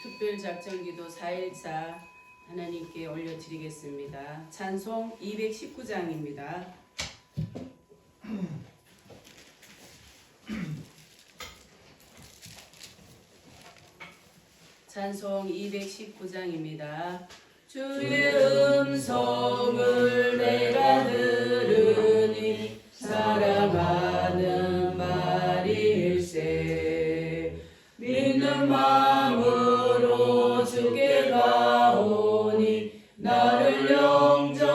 특별작전기도 4.14 하나님께 올려드리겠습니다. 찬송 219장입니다. 찬송 219장입니다. 주의 음성을 내가 들으니 사랑하는 말일세. 믿는 마음으로 주께 가오니 나를 영접하소서.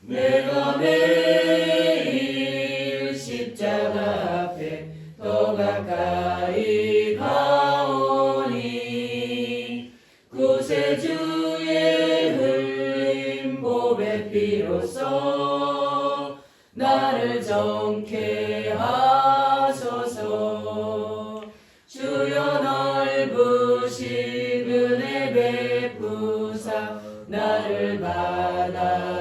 내가 매일 십자가 앞에 더 가까이 가오니 구세주의 흘린 보배 피로써 나를 정케 하소서. 주여 넓으신 은혜 베푸사 나를 받아주시고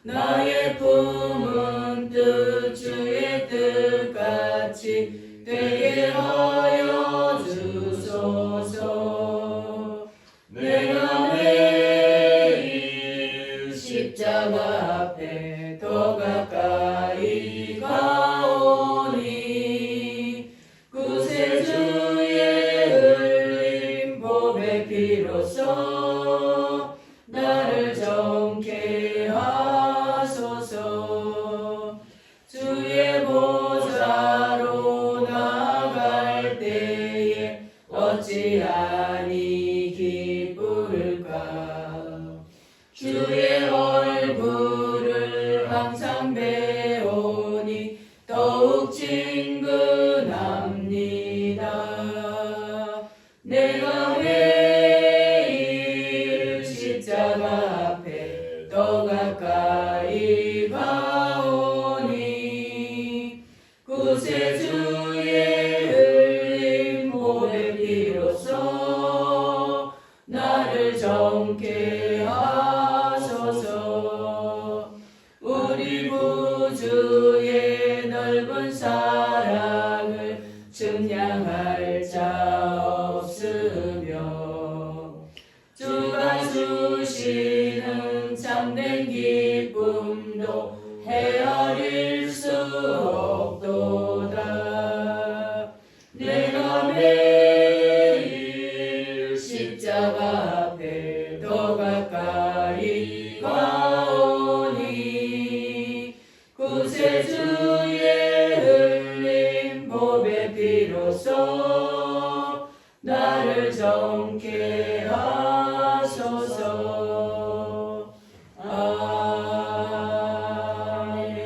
나의 품은 뜻 주의 뜻같이 되게 하여 주소서. 내가 매일 십자가 앞에 더 가까이 가오니 구세주의 흘린 보배 피로써 나를 정케 하소서. 주의 보좌로 나아갈 때에 어찌하니 기쁠까. 주의 얼굴을 항상 배우니 더욱 친근합니다. 내가 매일 십자가 앞에 더 가까이 가오니 구세주의 흘린 보배 피로써 나를 정케 하소서. 우리 구주의 넓은 사랑을 측량할 자 없으며 주가 주시는 참된 기쁨도 헤아릴 수 없도다. 내가 매일 십자가 앞에 더 가까이 가오니 구세주의 흘린 보배 피로써 나를 정케 하소서.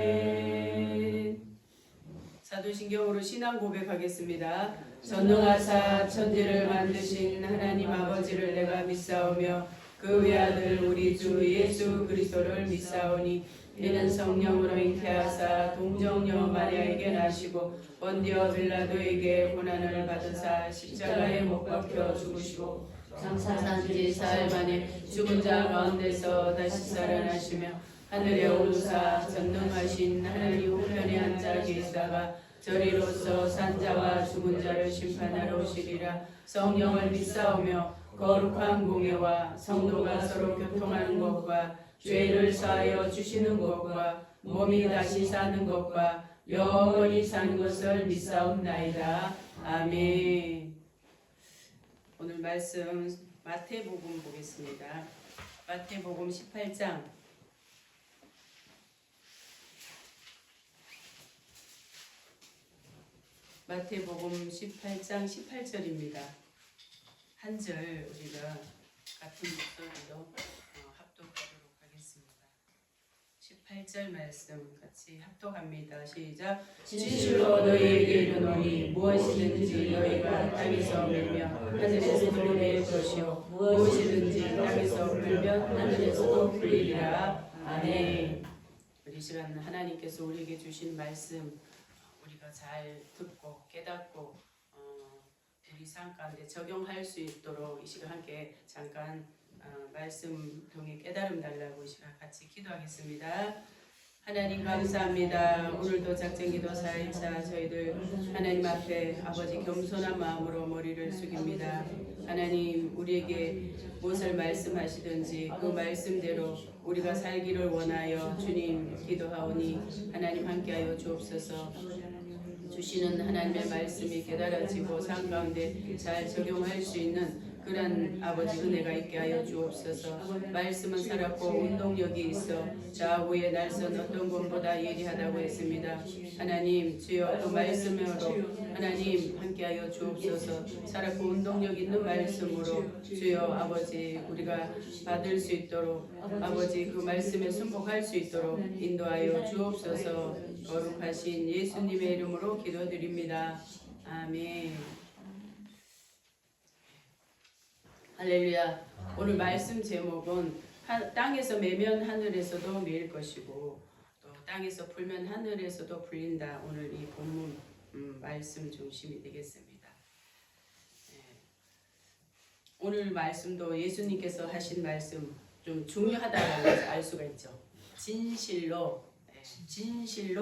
아멘. 사도신경으로 신앙 고백하겠습니다. 전능하사 천지를 만드신 하나님 아버지를 내가 믿사오며 그 외아들 우리 주 예수 그리스도를 믿사오니 이는 성령으로 잉태하사 동정녀 마리아에게 나시고 본디오 빌라도에게 고난을 받으사 십자가에 못 박혀 죽으시고 장사한 지 사흘 만에 죽은 자 가운데서 다시 살아나시며 하늘에 오르사 전능하신 하나님 우편에 앉아 계시다가 저리로서 산자와 죽은 자를 심판하러 오시리라. 성령을 믿사오며 거룩한 공예와 성도가 서로 교통하는 것과 죄를 사하여 주시는 것과 몸이 다시 사는 것과 영원히 사는 것을 믿사옵나이다. 아멘. 오늘 말씀 마태복음 보겠습니다. 마태복음 18장 마태복음 18장 18절입니다. 한 절 우리가 같은 목소리로 합독하도록 하겠습니다. 18절 말씀 같이 합독합니다. 시작. 진실로 너희에게 이르노니 무엇이든지 너희가 땅에서 밀며 하늘에서 풀릴 것이요 무엇이든지 땅에서 풀면 하늘에서도 풀리리라. 아멘. 우리 시간 하나님께서 우리에게 주신 말씀 우리가 잘 듣고 깨닫고 우리 삶 가운데 적용할 수 있도록 이 시간 함께 잠깐 말씀 통해 깨달음 달라고 이 시간 같이 기도하겠습니다. 하나님 감사합니다. 오늘도 작정기도 4일차 저희들 하나님 앞에 아버지 겸손한 마음으로 머리를 숙입니다. 하나님 우리에게 무엇을 말씀하시든지 그 말씀대로 우리가 살기를 원하여 주님 기도하오니 하나님 함께하여 주옵소서. 주시는 하나님의 말씀이 깨달아지고 삶 가운데 잘 적용할 수 있는 그런 아버지 은혜가 있게 하여 주옵소서. 말씀은 살았고 운동력이 있어 좌우의 날선 어떤 것보다 예리하다고 했습니다. 하나님 주여 그 말씀으로 하나님 함께하여 주옵소서. 살았고 운동력 있는 말씀으로 주여 아버지 우리가 받을 수 있도록 아버지 그 말씀에 순복할 수 있도록 인도하여 주옵소서. 거룩하신 예수님의 이름으로 기도드립니다. 아멘. 할렐루야. 오늘 말씀 제목은 땅에서 매면 하늘에서도 매일 것이고 또 땅에서 풀면 하늘에서도 풀린다. 오늘 이 본문 말씀 중심이 되겠습니다. 오늘 말씀도 예수님께서 하신 말씀 좀 중요하다는 것을 알 수가 있죠. 진실로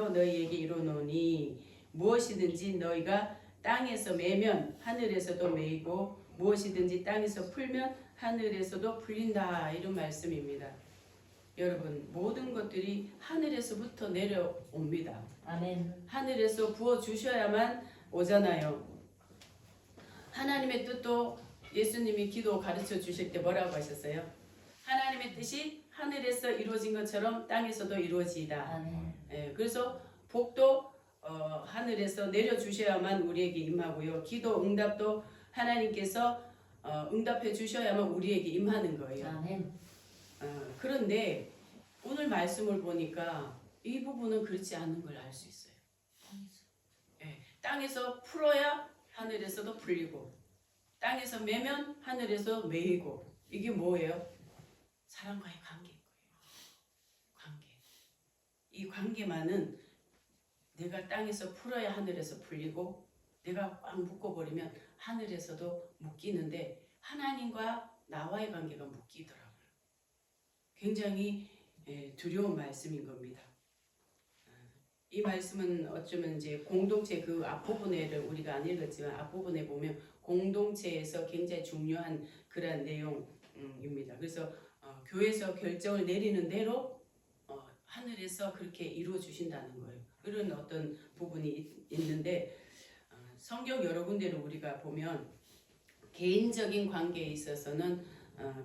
너희에게 이르노니 무엇이든지 너희가 땅에서 매면 하늘에서도 매이고 무엇이든지 땅에서 풀면 하늘에서도 풀린다. 이런 말씀입니다. 여러분 모든 것들이 하늘에서부터 내려옵니다. 아멘. 하늘에서 부어주셔야만 오잖아요. 하나님의 뜻도 예수님이 기도 가르쳐 주실 때 뭐라고 하셨어요? 하나님의 뜻이 하늘에서 이루어진 것처럼 땅에서도 이루어지이다. 아멘. 그래서 복도 하늘에서 내려주셔야만 우리에게 임하고요. 기도 응답도 하나님께서 응답해 주셔야만 우리에게 임하는 거예요. 아멘. 그런데 오늘 말씀을 보니까 이 부분은 그렇지 않은 걸 알 수 있어요. 땅에서 풀어야 하늘에서도 풀리고 땅에서 매면 하늘에서 매이고 이게 뭐예요? 사람과의 관계인 거예요. 관계. 이 관계만은 내가 땅에서 풀어야 하늘에서 풀리고 내가 꽉 묶어버리면 하늘에서도 묶이는데 하나님과 나와의 관계가 묶이더라고요. 굉장히 두려운 말씀인 겁니다. 이 말씀은 어쩌면 이제 공동체 그 앞부분에를 우리가 안 읽었지만 앞부분에 보면 공동체에서 굉장히 중요한 그런 내용입니다. 그래서 교회에서 결정을 내리는 대로 하늘에서 그렇게 이루어 주신다는 거예요. 그런 어떤 부분이 있는데 성경 여러 군데를 우리가 보면 개인적인 관계에 있어서는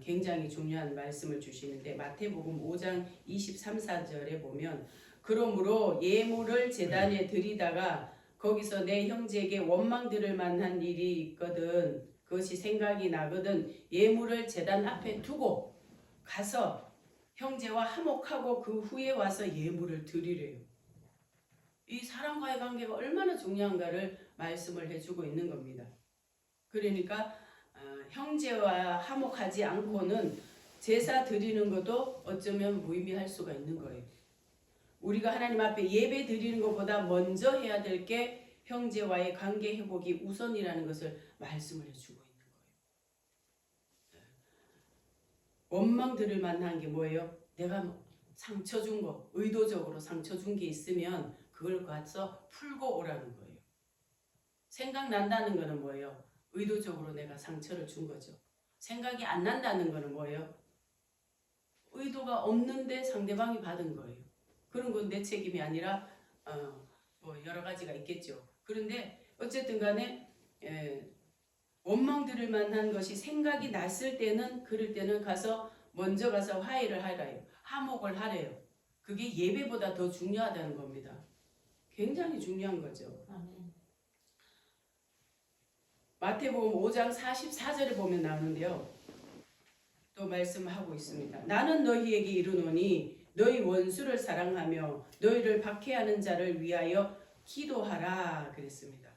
굉장히 중요한 말씀을 주시는데 마태복음 5장 23, 4절에 보면 그러므로 예물을 제단에 드리다가 거기서 내 형제에게 원망 들을 만한 일이 있거든 그것이 생각이 나거든 예물을 제단 앞에 두고 가서 형제와 화목하고 그 후에 와서 예물을 드리래요. 이 사람과의 관계가 얼마나 중요한가를 말씀을 해주고 있는 겁니다. 그러니까 형제와 화목하지 않고는 제사 드리는 것도 어쩌면 무의미할 수가 있는 거예요. 우리가 하나님 앞에 예배 드리는 것보다 먼저 해야 될 게 형제와의 관계 회복이 우선이라는 것을 말씀을 해주고 있는 거예요. 원망 들을 만한 게 뭐예요? 내가 상처 준 거, 의도적으로 상처 준 게 있으면 그걸 가서 풀고 오라는 거예요. 생각난다는 거는 뭐예요? 의도적으로 내가 상처를 준 거죠. 생각이 안 난다는 거는 뭐예요? 의도가 없는데 상대방이 받은 거예요. 그런 건 내 책임이 아니라 뭐 여러 가지가 있겠죠. 그런데 어쨌든 간에 원망 들을 만한 것이 생각이 났을 때는 그럴 때는 먼저 가서 화해를 하래요. 화목을 하래요. 그게 예배보다 더 중요하다는 겁니다. 굉장히 중요한 거죠. 아멘. 마태복음 5장 44절에 보면 나오는데요. 또 말씀하고 있습니다. 나는 너희에게 이르노니 너희 원수를 사랑하며 너희를 박해하는 자를 위하여 기도하라 그랬습니다.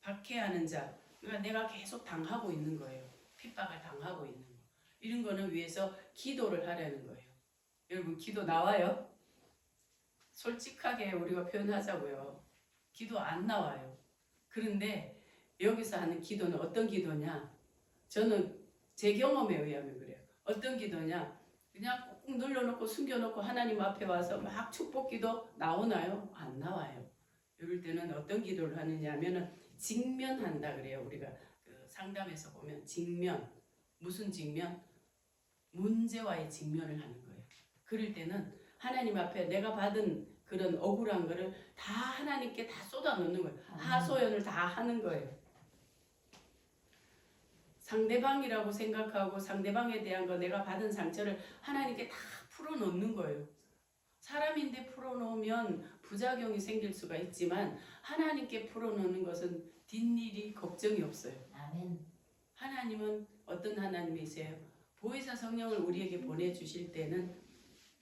박해하는 자, 그러니까 내가 계속 당하고 있는 거예요. 핍박을 당하고 있는 거. 이런 거는 위해서 기도를 하라는 거예요. 여러분 기도 나와요? 솔직하게 우리가 표현하자고요. 기도 안 나와요. 그런데 여기서 하는 기도는 어떤 기도냐? 저는 제 경험에 의하면 그래요. 어떤 기도냐? 그냥 눌러놓고 숨겨놓고 하나님 앞에 와서 막 축복기도 나오나요? 안 나와요. 이럴 때는 어떤 기도를 하느냐 하면은 직면한다 그래요. 우리가 그 상담에서 보면 직면, 무슨 직면? 문제와의 직면을 하는 거예요. 그럴 때는 하나님 앞에 내가 받은 그런 억울한 거를 다 하나님께 다 쏟아놓는 거예요. 하소연을 다 하는 거예요. 상대방이라고 생각하고 상대방에 대한 거 내가 받은 상처를 하나님께 다 풀어놓는 거예요. 사람인데 풀어놓으면 부작용이 생길 수가 있지만 하나님께 풀어놓는 것은 뒷일이 걱정이 없어요. 아멘. 하나님은 어떤 하나님이세요? 보혜사 성령을 우리에게 보내주실 때는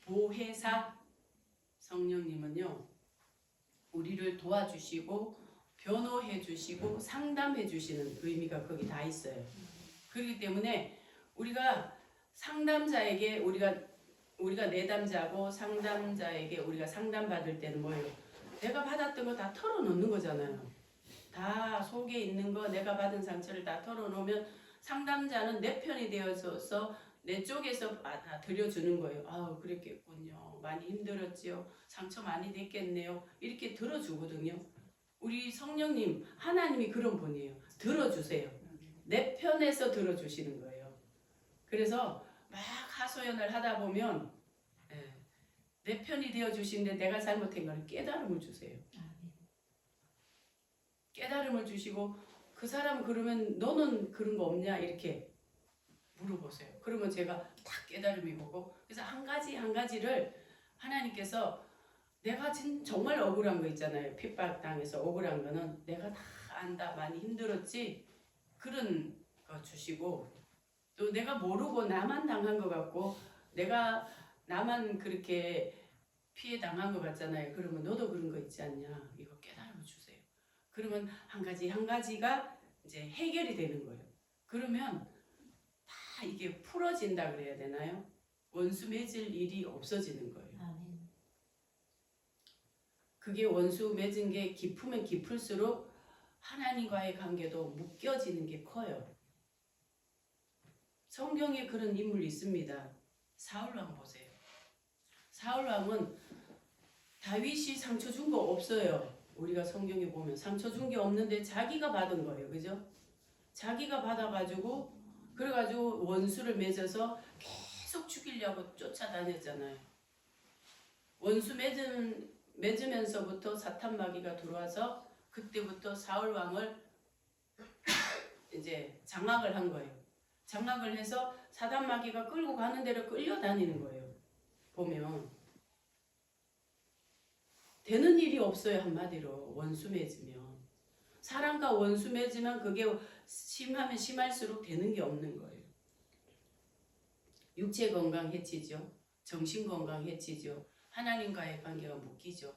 보혜사 성령님은요 우리를 도와주시고 변호해 주시고 상담해 주시는 의미가 거기 다 있어요. 그렇기 때문에 우리가 상담자에게 우리가 내담자고 상담자에게 우리가 상담받을 때는 뭐예요? 내가 받았던 거 다 털어놓는 거잖아요. 다 속에 있는 거 내가 받은 상처를 다 털어놓으면 상담자는 내 편이 되어서 내 쪽에서 다 들여주는 거예요. 아우 그랬겠군요. 많이 힘들었지요. 상처 많이 됐겠네요. 이렇게 들어주거든요. 우리 성령님 하나님이 그런 분이에요. 들어주세요. 내 편에서 들어주시는 거예요. 그래서 막 하소연을 하다 보면 내 편이 되어주시는데 내가 잘못한 걸 깨달음을 주세요. 깨달음을 주시고 그 사람 그러면 너는 그런 거 없냐 이렇게 물어보세요. 그러면 제가 딱 깨달음이 오고 그래서 한 가지 한 가지를 하나님께서 내가 정말 억울한 거 있잖아요. 핍박당해서 억울한 거는 내가 다 안다. 많이 힘들었지. 그런 거 주시고 또 내가 모르고 나만 당한 것 같고 내가 나만 그렇게 피해 당한 것 같잖아요. 그러면 너도 그런 거 있지 않냐. 이거 깨달음을 주세요. 그러면 한 가지 한 가지가 이제 해결이 되는 거예요. 그러면 다 이게 풀어진다 그래야 되나요? 원수 맺을 일이 없어지는 거예요. 아멘. 그게 원수 맺은 게 깊으면 깊을수록 하나님과의 관계도 묶여지는 게 커요. 성경에 그런 인물이 있습니다. 사울왕 보세요. 사울왕은 다윗이 상처 준 거 없어요. 우리가 성경에 보면 상처 준 게 없는데 자기가 받은 거예요. 그죠? 자기가 받아가지고 그래가지고 원수를 맺어서 계속 죽이려고 쫓아다녔잖아요. 원수 맺으면서부터 사탄 마귀가 들어와서 그때부터 사울 왕을 이제 장악을 한 거예요. 장악을 해서 사탄 마귀가 끌고 가는 대로 끌려다니는 거예요. 보면 되는 일이 없어요. 한마디로 원수 맺으면 사람과 원수 맺으면 그게 심하면 심할수록 되는 게 없는 거예요. 육체 건강 해치죠. 정신 건강 해치죠. 하나님과의 관계가 묶이죠.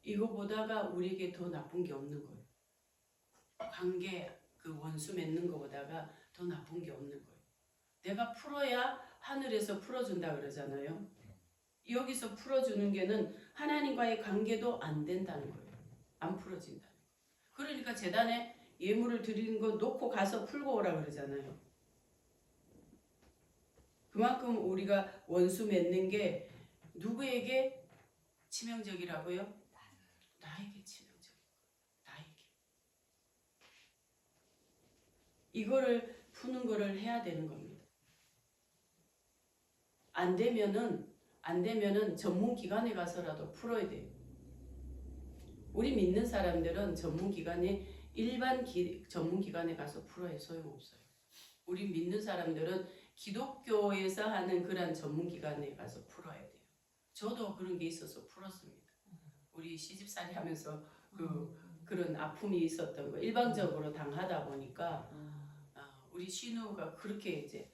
이거 보다가 우리에게 더 나쁜 게 없는 거예요. 관계 그 원수 맺는 거보다가 더 나쁜 게 없는 거예요. 내가 풀어야 하늘에서 풀어준다 그러잖아요. 여기서 풀어주는 게는 하나님과의 관계도 안 된다는 거예요. 안 풀어진다는 거예요. 그러니까 제단에 예물을 드리는 거 놓고 가서 풀고 오라 그러잖아요. 그만큼 우리가 원수 맺는 게 누구에게 치명적이라고요? 나에게 치명적인 거예요. 나에게. 이거를 푸는 거를 해야 되는 겁니다. 안 되면은 전문 기관에 가서라도 풀어야 돼요. 우리 믿는 사람들은 전문 기관에 전문 기관에 가서 풀어야 소용없어요. 우리 믿는 사람들은 기독교에서 하는 그런 전문 기관에 가서 풀어야 돼요. 저도 그런 게 있어서 풀었습니다. 우리 시집살이 하면서 그런 아픔이 있었던 거 일방적으로 당하다 보니까 우리 신우가 그렇게 이제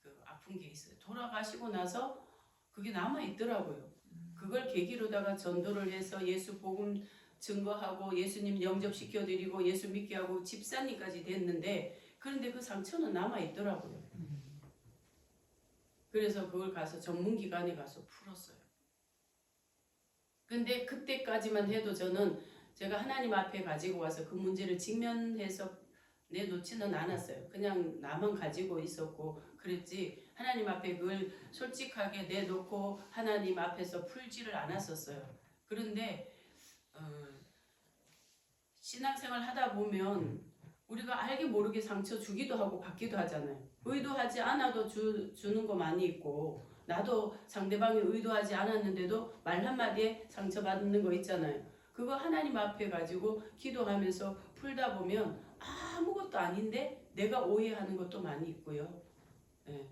그 아픈 게 있어요. 돌아가시고 나서 그게 남아 있더라고요. 그걸 계기로다가 전도를 해서 예수 복음 증거하고 예수님 영접시켜드리고 예수 믿게 하고 집사님까지 됐는데 그런데 그 상처는 남아 있더라고요. 그래서 그걸 가서 전문기관에 가서 풀었어요. 근데 그때까지만 해도 저는 제가 하나님 앞에 가지고 와서 그 문제를 직면해서 내놓지는 않았어요. 그냥 나만 가지고 있었고 그랬지 하나님 앞에 그걸 솔직하게 내놓고 하나님 앞에서 풀지를 않았었어요. 그런데 신앙생활 하다 보면 우리가 알게 모르게 상처 주기도 하고 받기도 하잖아요. 의도하지 않아도 주는 거 많이 있고 나도 상대방이 의도하지 않았는데도 말 한마디에 상처받는 거 있잖아요. 그거 하나님 앞에 가지고 기도하면서 풀다 보면 아무것도 아닌데 내가 오해하는 것도 많이 있고요. 예.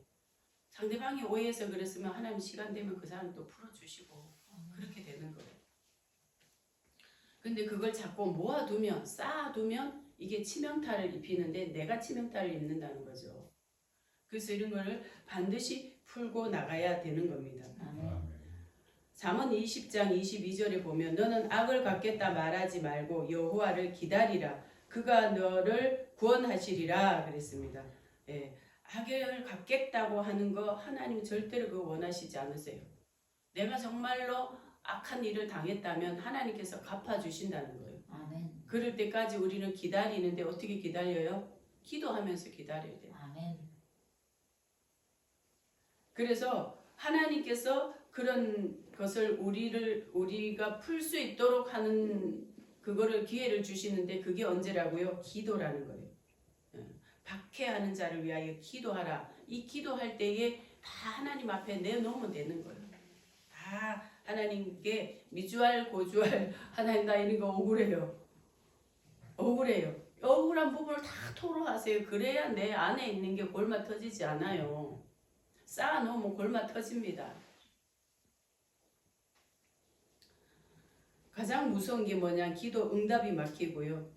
상대방이 오해해서 그랬으면 하나님 시간 되면 그 사람 또 풀어주시고 그렇게 되는 거예요. 근데 그걸 자꾸 모아두면 쌓아두면 이게 치명타를 입히는데 내가 치명타를 입는다는 거죠. 그래서 이런 거를 반드시 풀고 나가야 되는 겁니다. 잠언 20장 22절에 보면 너는 악을 갚겠다 말하지 말고 여호와를 기다리라. 그가 너를 구원하시리라 그랬습니다. 예, 악을 갚겠다고 하는 거 하나님 절대로 그거 원하시지 않으세요. 내가 정말로 악한 일을 당했다면 하나님께서 갚아주신다는 거예요. 아멘. 그럴 때까지 우리는 기다리는데 어떻게 기다려요? 기도하면서 기다려야 돼요. 아멘. 그래서 하나님께서 그런 것을 우리가 풀 수 있도록 하는 그거를 기회를 주시는데 그게 언제라고요? 기도라는 거예요. 박해하는 자를 위하여 기도하라. 이 기도할 때에 다 하나님 앞에 내놓으면 되는 거예요. 다 하나님께 미주알 고주알 하나님 나 이런 거 억울해요. 억울한 부분을 다 토로하세요. 그래야 내 안에 있는 게 골마 터지지 않아요. 쌓아놓으면 골마 터집니다. 가장 무서운 게 뭐냐? 기도 응답이 막히고요.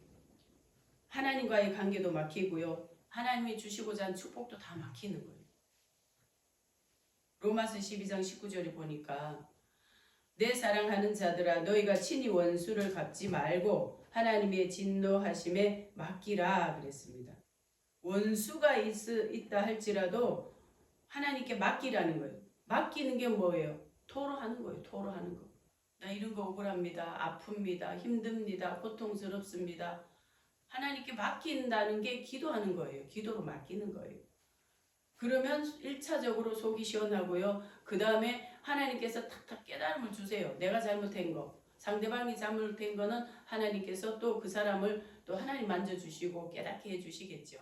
하나님과의 관계도 막히고요. 하나님이 주시고자 하는 축복도 다 막히는 거예요. 로마서 12장 19절에 보니까 내 사랑하는 자들아 너희가 친히 원수를 갚지 말고 하나님의 진노하심에 맡기라 그랬습니다. 원수가 있다 할지라도 하나님께 맡기라는 거예요. 맡기는 게 뭐예요? 토로하는 거예요. 토로하는 거. 나 이런 거 억울합니다. 아픕니다. 힘듭니다. 고통스럽습니다. 하나님께 맡긴다는 게 기도하는 거예요. 기도로 맡기는 거예요. 그러면 1차적으로 속이 시원하고요. 그 다음에 하나님께서 탁탁 깨달음을 주세요. 내가 잘못한 거. 상대방이 잘못한 거는 하나님께서 또 그 사람을 또 하나님 만져주시고 깨닫게 해주시겠죠.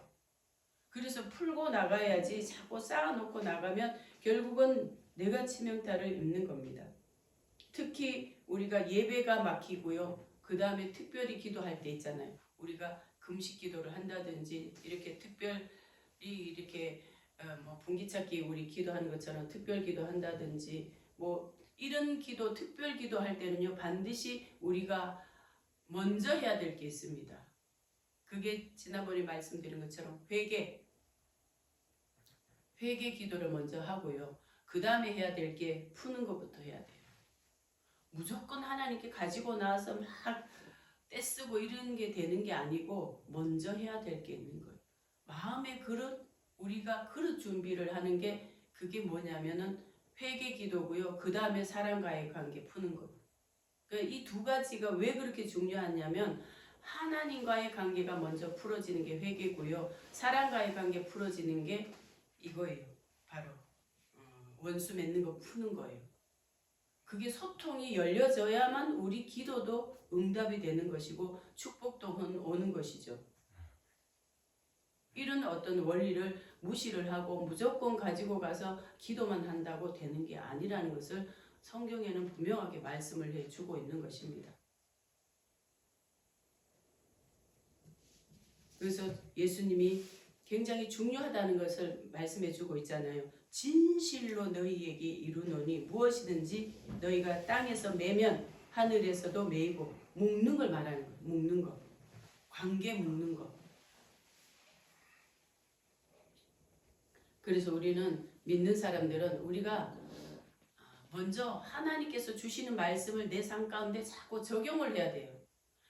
그래서 풀고 나가야지 자꾸 쌓아놓고 나가면 결국은 내가 치명타를 입는 겁니다. 특히 우리가 예배가 막히고요. 그 다음에 특별히 기도할 때 있잖아요. 우리가 금식 기도를 한다든지 이렇게 특별히 이렇게 뭐 분기찾기 우리 기도하는 것처럼 특별 기도한다든지 뭐 이런 기도 특별 기도할 때는요 반드시 우리가 먼저 해야 될 게 있습니다. 그게 지난번에 말씀드린 것처럼 회개 기도를 먼저 하고요. 그 다음에 해야 될 게 푸는 것부터 해야 돼요. 무조건 하나님께 가지고 나와서 막 떼쓰고 이런 게 되는 게 아니고 먼저 해야 될 게 있는 거예요. 마음의 그릇, 우리가 그릇 준비를 하는 게 그게 뭐냐면은 회개 기도고요. 그 다음에 사람과의 관계 푸는 거. 그러니까 이 두 가지가 왜 그렇게 중요하냐면 하나님과의 관계가 먼저 풀어지는 게 회개고요. 사람과의 관계 풀어지는 게 이거예요. 바로 원수 맺는 거 푸는 거예요. 그게 소통이 열려져야만 우리 기도도 응답이 되는 것이고 축복도 오는 것이죠. 이런 어떤 원리를 무시를 하고 무조건 가지고 가서 기도만 한다고 되는 게 아니라는 것을 성경에는 분명하게 말씀을 해주고 있는 것입니다. 그래서 예수님이 굉장히 중요하다는 것을 말씀해주고 있잖아요. 진실로 너희에게 이루노니 무엇이든지 너희가 땅에서 매면 하늘에서도 매이고 묶는 걸 말하는 거예요. 묶는 거. 관계 묶는 거. 그래서 우리는 믿는 사람들은 우리가 먼저 하나님께서 주시는 말씀을 내 삶 가운데 자꾸 적용을 해야 돼요.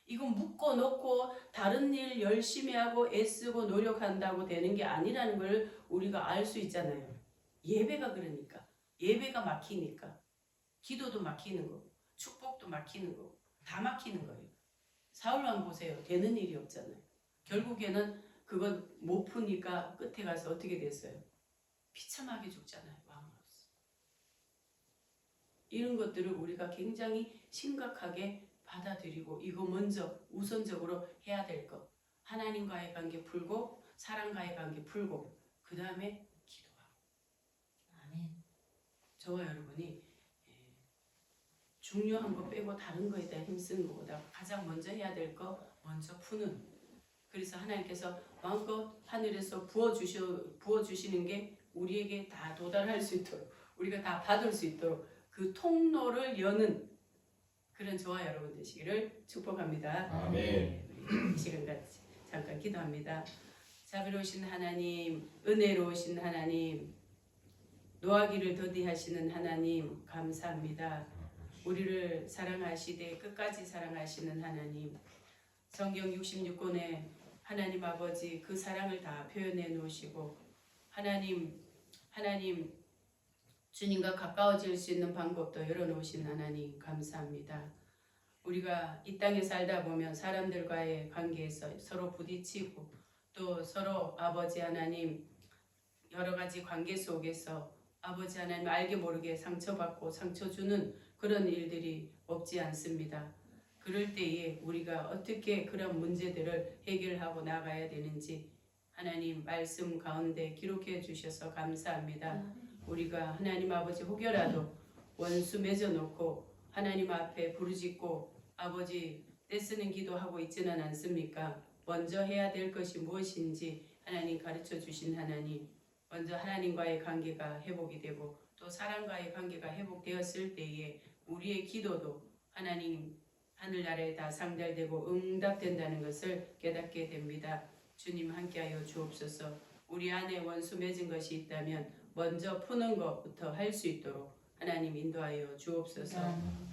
이거 묶어 놓고 다른 일 열심히 하고 애쓰고 노력한다고 되는 게 아니라는 걸 우리가 알 수 있잖아요. 예배가 그러니까. 예배가 막히니까. 기도도 막히는 거고 축복도 막히는 거고 다 막히는 거예요. 사울만 보세요. 되는 일이 없잖아요. 결국에는 그거 못 푸니까 끝에 가서 어떻게 됐어요? 비참하게 죽잖아요. 왕으로서. 이런 것들을 우리가 굉장히 심각하게 받아들이고 이거 먼저 우선적으로 해야 될 것. 하나님과의 관계 풀고 사람과의 관계 풀고 그 다음에 기도하고. 아멘. 저와 여러분이 중요한 거 빼고 다른 거에 대해 힘쓰는 것보다 가장 먼저 해야 될 거 먼저 푸는. 그래서 하나님께서 마음껏 하늘에서 부어주시는 게 우리에게 다 도달할 수 있도록 우리가 다 받을 수 있도록 그 통로를 여는 그런 저와 여러분 되시기를 축복합니다. 아멘. 이 시간까지 잠깐 기도합니다. 자비로우신 하나님, 은혜로우신 하나님, 노하기를 더디하시는 하나님 감사합니다. 우리를 사랑하시되 끝까지 사랑하시는 하나님, 성경 66권에 하나님 아버지 그 사랑을 다 표현해 놓으시고 하나님 주님과 가까워질 수 있는 방법도 열어놓으신 하나님 감사합니다. 우리가 이 땅에 살다 보면 사람들과의 관계에서 서로 부딪히고 또 서로 아버지 하나님 여러 가지 관계 속에서 아버지 하나님 알게 모르게 상처받고 상처 주는 그런 일들이 없지 않습니다. 그럴 때에 우리가 어떻게 그런 문제들을 해결하고 나가야 되는지 하나님 말씀 가운데 기록해 주셔서 감사합니다. 우리가 하나님 아버지 혹여라도 원수 맺어놓고 하나님 앞에 부르짖고 아버지 떼쓰는 기도하고 있지는 않습니까? 먼저 해야 될 것이 무엇인지 하나님 가르쳐 주신 하나님, 먼저 하나님과의 관계가 회복이 되고 또 사람과의 관계가 회복되었을 때에 우리의 기도도 하나님 하늘나라에 다 상달되고 응답된다는 것을 깨닫게 됩니다. 주님 함께하여 주옵소서. 우리 안에 원수 맺은 것이 있다면 먼저 푸는 것부터 할 수 있도록 하나님 인도하여 주옵소서.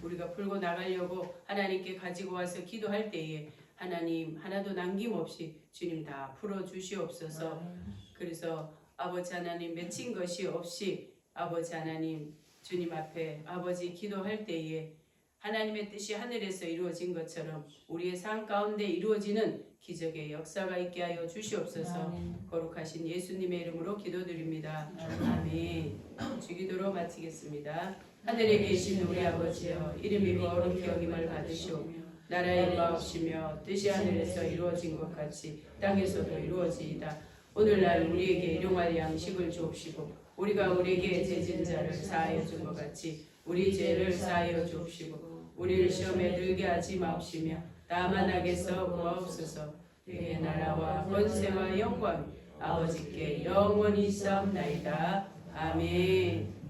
우리가 풀고 나가려고 하나님께 가지고 와서 기도할 때에 하나님 하나도 남김없이 주님 다 풀어주시옵소서. 그래서 아버지 하나님 맺힌 것이 없이 아버지 하나님 주님 앞에 아버지 기도할 때에 하나님의 뜻이 하늘에서 이루어진 것처럼 우리의 삶 가운데 이루어지는 기적의 역사가 있게 하여 주시옵소서. 거룩하신 예수님의 이름으로 기도드립니다. 아멘. 주기도로 마치겠습니다. 하늘에 계신 우리 아버지여, 이름이 거룩히 여김을 받으시오며 나라의 마옵시며 뜻이 하늘에서 이루어진 것 같이 땅에서도 이루어지이다. 오늘날 우리에게 일용할 양식을 주옵시고 우리가 우리에게 죄진 자를 사하여 준 것 같이 우리 죄를 사하여 주옵시고 우리를 시험에 들게 하지 마옵시며 다만 악에서 구하옵소서. 주의 나라와 권세와 영광 아버지께 영원히 있사옵나이다. 아멘.